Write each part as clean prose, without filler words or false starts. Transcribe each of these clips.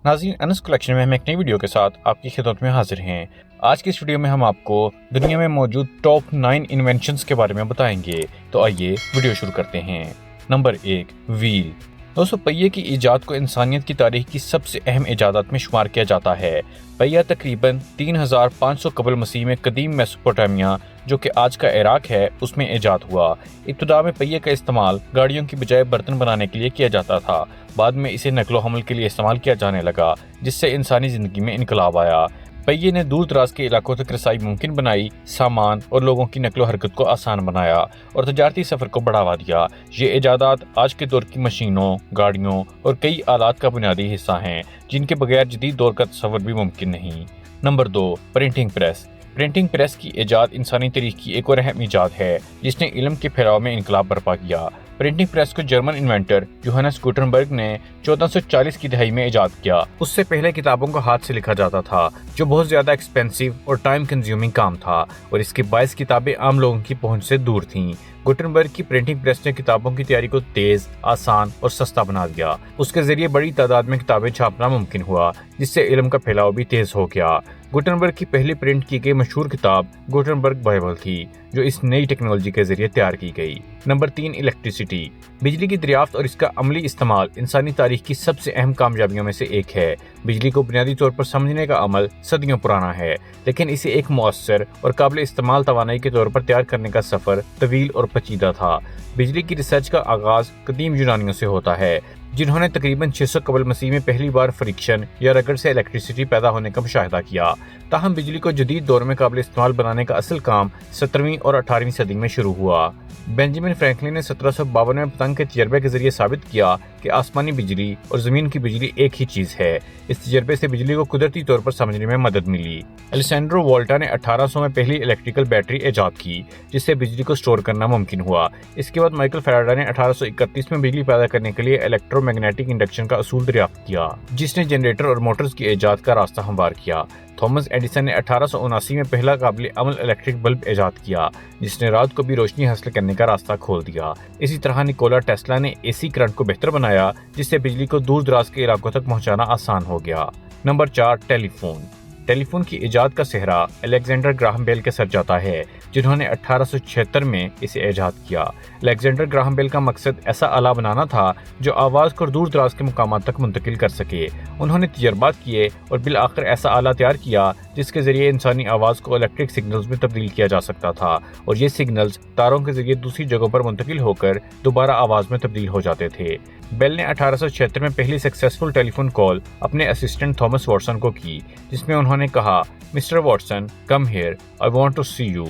ناظرین، انس کلیکشن میں ہم ایک نئی ویڈیو کے ساتھ آپ کی خدمت میں حاضر ہیں۔ آج کی اس ویڈیو میں ہم آپ کو دنیا میں موجود ٹاپ 9 انوینشنز کے بارے میں بتائیں گے۔ تو آئیے ویڈیو شروع کرتے ہیں۔ Number 1، wheel. دوستو، پہیے کی ایجاد کو انسانیت کی تاریخ کی سب سے اہم ایجادات میں شمار کیا جاتا ہے۔ پہیہ تقریباً 3500 قبل مسیح میں قدیم میسوپوٹیمیا، جو کہ آج کا عراق ہے، اس میں ایجاد ہوا۔ ابتدا میں پہیے کا استعمال گاڑیوں کی بجائے برتن بنانے کے لیے کیا جاتا تھا۔ بعد میں اسے نقل و حمل کے لیے استعمال کیا جانے لگا، جس سے انسانی زندگی میں انقلاب آیا۔ پہیے نے دور دراز کے علاقوں تک رسائی ممکن بنائی، سامان اور لوگوں کی نقل و حرکت کو آسان بنایا اور تجارتی سفر کو بڑھاوا دیا۔ یہ ایجادات آج کے دور کی مشینوں، گاڑیوں اور کئی آلات کا بنیادی حصہ ہیں، جن کے بغیر جدید دور کا تصور بھی ممکن نہیں۔ Number 2، printing press. Printing press کی ایجاد انسانی تاریخ کی ایک اور اہم ایجاد ہے، جس نے علم کے پھیلاؤ میں انقلاب برپا کیا۔ پرنٹنگ پریس کو جرمن انوینٹر یوہانس گوٹنبرگ نے 1440 کی دہائی میں ایجاد کیا۔ اس سے پہلے کتابوں کو ہاتھ سے لکھا جاتا تھا، جو بہت زیادہ ایکسپینسو اور ٹائم کنزیومنگ کام تھا، اور اس کے باعث کتابیں عام لوگوں کی پہنچ سے دور تھیں۔ گوٹنبرگ کی پرنٹنگ پریس نے کتابوں کی تیاری کو تیز، آسان اور سستا بنا دیا۔ اس کے ذریعے بڑی تعداد میں کتابیں چھاپنا ممکن ہوا، جس سے علم کا پھیلاؤ بھی تیز ہو گیا۔ گوٹنبرگ کی پہلی پرنٹ کی گئی مشہور کتاب گوٹنبرگ بائبل تھی، جو اس نئی ٹیکنالوجی کے ذریعے تیار کی گئی۔ Number 3، electricity. بجلی کی دریافت اور اس کا عملی استعمال انسانی تاریخ کی سب سے اہم کامیابیوں میں سے ایک ہے۔ بجلی کو بنیادی طور پر سمجھنے کا عمل صدیوں پرانا ہے، لیکن اسے ایک مؤثر اور قابل استعمال توانائی کے طور پر تیار کرنے کا سفر طویل اور پیچیدہ تھا۔ بجلی کی ریسرچ کا آغاز قدیم یونانیوں سے ہوتا ہے، جنہوں نے تقریباً 600 قبل مسیح میں پہلی بار فرکشن یا رگڑ سے الیکٹریسٹی پیدا ہونے کا مشاہدہ کیا۔ تاہم بجلی کو جدید دور میں قابل استعمال بنانے کا اصل کام 17ویں اور 18ویں صدی میں شروع ہوا۔ بینجامن فرینکلن نے 1752 میں پتنگ کے تجربے کے ذریعے ثابت کیا کہ آسمانی بجلی اور زمین کی بجلی ایک ہی چیز ہے۔ اس تجربے سے بجلی کو قدرتی طور پر سمجھنے میں مدد ملی۔ الیسینڈرو والٹا نے 1800 میں پہلی الیکٹریکل بیٹری ایجاد کی، جس سے بجلی کو سٹور کرنا ممکن ہوا۔ اس کے بعد مائیکل فیراڈے نے 1831 میں بجلی پیدا کرنے کے لیے الیکٹرو میگنیٹک انڈکشن کا اصول دریافت کیا، جس نے جنریٹر اور موٹرز کی ایجاد کا راستہ ہموار کیا۔ تھامس ایڈیسن نے 1879 میں پہلا قابل عمل الیکٹرک بلب ایجاد کیا، جس نے رات کو بھی روشنی حاصل کرنے کا راستہ کھول دیا۔ اسی طرح نیکولا ٹیسلا نے اے سی کرنٹ کو بہتر بنایا، جس سے بجلی کو دور دراز کے علاقوں تک پہنچانا آسان ہو گیا۔ نمبر 4، ٹیلی فون۔ ٹیلی فون کی ایجاد کا سہرا الیگزینڈر گراہم بیل کے سر جاتا ہے، جنہوں نے 1876 میں اسے ایجاد کیا۔ الیگزینڈر گراہم بیل کا مقصد ایسا آلہ بنانا تھا جو آواز کو دور دراز کے مقامات تک منتقل کر سکے۔ انہوں نے تجربات کیے اور بالآخر ایسا آلہ تیار کیا جس کے ذریعے انسانی آواز کو الیکٹرک سگنلز میں تبدیل کیا جا سکتا تھا، اور یہ سگنلز تاروں کے ذریعے دوسری جگہوں پر منتقل ہو کر دوبارہ آواز میں تبدیل ہو جاتے تھے۔ بیل نے 1876 میں پہلی سکسیسفل ٹیلی فون کال اپنے اسسٹنٹ تھامس واٹسن کو کی، جس میں انہوں نے کہا، mister Watson, come here, I want to see you.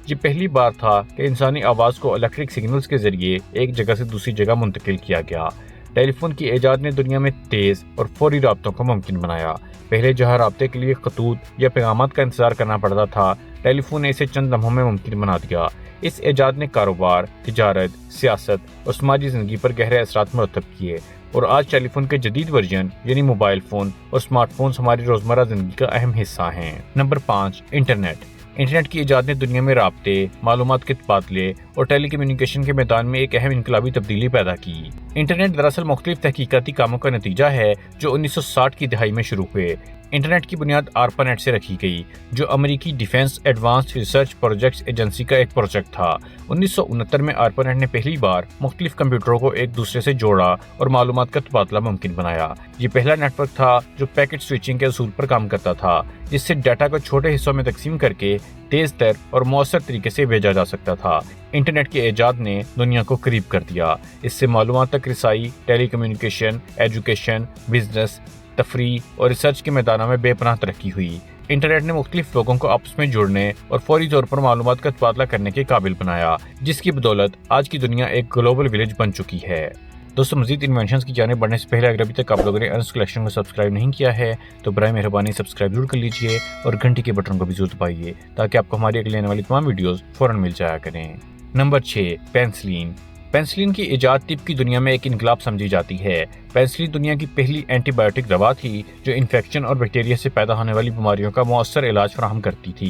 یہ پہلی بار تھا کہ انسانی آواز کو الیکٹرک سگنلز کے ذریعے ایک جگہ سے دوسری جگہ منتقل کیا گیا۔ ٹیلی فون کی ایجاد نے دنیا میں تیز اور فوری رابطوں کو ممکن بنایا۔ پہلے جہاں رابطے کے لیے خطوط یا پیغامات کا انتظار کرنا پڑتا تھا، ٹیلی فون نے اسے چند لمحوں میں ممکن بنا دیا۔ اس ایجاد نے کاروبار، تجارت، سیاست اور سماجی زندگی پر گہرے اثرات مرتب کیے، اور آج ٹیلی فون کے جدید ورژن یعنی موبائل فون اور اسمارٹ فونز ہماری روزمرہ زندگی کا اہم حصہ ہیں۔ Number 5، internet. انٹرنیٹ کی ایجاد نے دنیا میں رابطے، معلومات کے تبادلے اور ٹیلی کمیونیکیشن کے میدان میں ایک اہم انقلابی تبدیلی پیدا کی۔ انٹرنیٹ دراصل مختلف تحقیقاتی کاموں کا نتیجہ ہے جو 1960 کی دہائی میں شروع ہوئے۔ انٹرنیٹ کی بنیاد آرپانیٹ سے رکھی گئی، جو امریکی defence advanced research projects agency کا ایک پروجیکٹ تھا۔ 1969 میں آرپانیٹ نے پہلی بار مختلف کمپیوٹروں کو ایک دوسرے سے جوڑا اور معلومات کا تبادلہ ممکن بنایا۔ یہ پہلا نیٹ ورک تھا جو پیکٹ سوئچنگ کے اصول پر کام کرتا تھا، جس سے ڈیٹا کو چھوٹے حصوں میں تقسیم کر کے تیز تر اور مؤثر طریقے سے بھیجا جا سکتا تھا۔ انٹرنیٹ کی ایجاد نے دنیا کو قریب کر دیا۔ اس سے معلومات تک رسائی، ٹیلی کمیونیکیشن، ایجوکیشن، بزنس، تفریح اور ریسرچ کے میدانوں میں بے پناہ ترقی ہوئی۔ انٹرنیٹ نے مختلف لوگوں کو آپس میں جڑنے اور فوری طور پر معلومات کا تبادلہ کرنے کے قابل بنایا، جس کی بدولت آج کی دنیا ایک گلوبل ولیج بن چکی ہے۔ دوستو، مزید انوینشنز کی جانب بڑھنے سے پہلے اگر ابھی تک آپ لوگوں نے انس کلیکشن کو سبسکرائب نہیں کیا ہے تو برائے مہربانی سبسکرائب ضرور کر لیجئے اور گھنٹی کے بٹن کو بھی ضرور دبائیے تاکہ آپ کو ہماری اگلی آنے والی تمام ویڈیوز فوراً مل جایا کریں۔ Number 6، penicillin. پینسلین کی ایجاد طب کی دنیا میں ایک انقلاب سمجھی جاتی ہے۔ پینسلین دنیا کی پہلی اینٹی بایوٹک دوا تھی جو انفیکشن اور بیکٹیریا سے پیدا ہونے والی بیماریوں کا مؤثر علاج فراہم کرتی تھی۔